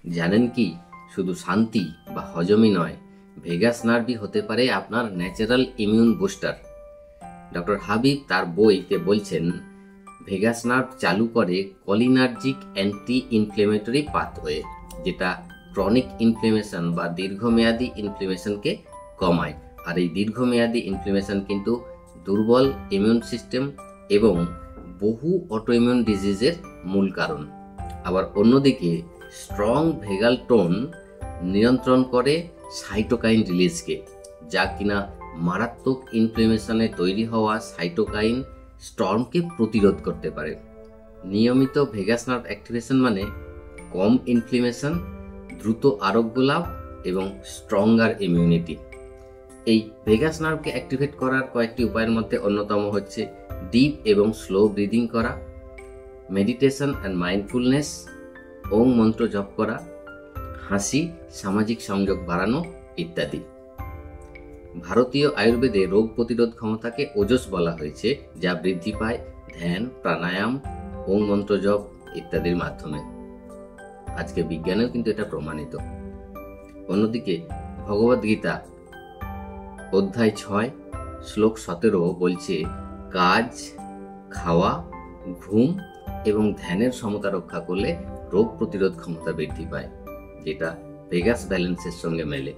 জানেন কি, শুধু শান্তি বা হজমই নয়, ভেগাস নার্ভই হতে পারে আপনার natural immune booster. Doctor Habib তার বইতে বলছেন, ভেগাস নার্ভ চালু করে কলিনার্জিক অ্যান্টি ইনফ্লেমেটরি পাথওয়ে, যেটা ক্রনিক ইনফ্লেমেশন বা দীর্ঘমেয়াদী ইনফ্লেমেশনকে কমায়। আর এই দীর্ঘমেয়াদী ইনফ্লেমেশন কিন্তু দুর্বল ইমিউন সিস্টেম এবং বহু অটোইমিউন ডিজিজের মূল কারণ। আবার অন্যদিকে স্ট্রং ভেগাল টোন নিয়ন্ত্রণ করে সাইটোকাইন রিলিজকে, যা কিনা মারাত্মক ইনফ্লেমেশনে তৈরি হওয়া সাইটোকাইন স্টর্মকে প্রতিরোধ করতে পারে। নিয়মিত ভেগাস নার্ভ অ্যাক্টিভেশন মানে কম ইনফ্লেমেশন, দ্রুত আরোগ্য লাভ এবং স্ট্রঙ্গার ইমিউনিটি। এই ভেগাস নার্ভকে অ্যাক্টিভেট করার কয়েকটি উপায়ের মধ্যে অন্যতম হচ্ছে ডিপ এবং স্লো ব্রিদিং করা, মেডিটেশন অ্যান্ড মাইন্ডফুলনেস, ওম মন্ত্র জপ করা, হাসি, সামাজিক সংযোগ বাড়ানো ইত্যাদি। ভারতীয় আয়ুর্বেদে রোগ প্রতিরোধ ক্ষমতাকে ওজস বলা হয়েছে, যা বৃদ্ধি পায় ধ্যান, প্রাণায়াম, ওম মন্ত্র জপ ইত্যাদির মাধ্যমে। আজকে বিজ্ঞানেও কিন্তু এটা প্রমাণিত। অন্যদিকে ভগবদ্গীতা অধ্যায় 6 শ্লোক 17 বলছে, কাজ, খাওয়া, ঘুম এবং ধ্যানের সমতা রক্ষা করলে রোগ প্রতিরোধ ক্ষমতা বৃদ্ধি পায়, যেটা ভেগাস ব্যালেন্সের সঙ্গে মেলে।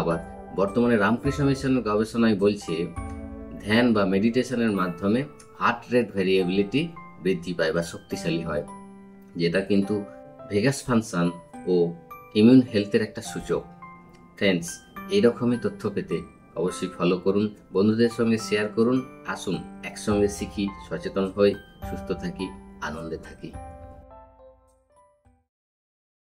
আবার বর্তমানে রামকৃষ্ণ মিশনের গবেষণায় বলছে, ধ্যান বা মেডিটেশনের মাধ্যমে হার্ট রেট ভেরিয়েবিলিটি বৃদ্ধি পায় বা শক্তিশালী হয়, যেটা কিন্তু ভেগাস ফাংশন ও ইমিউন হেলথের একটা সূচক। ফ্রেন্ডস, এইরকমই তথ্য পেতে অবশ্যই ফলো করুন, বন্ধুদের সঙ্গে শেয়ার করুন। আসুন একসঙ্গে শিখি, সচেতন হই, সুস্থ থাকি, আনন্দে থাকি।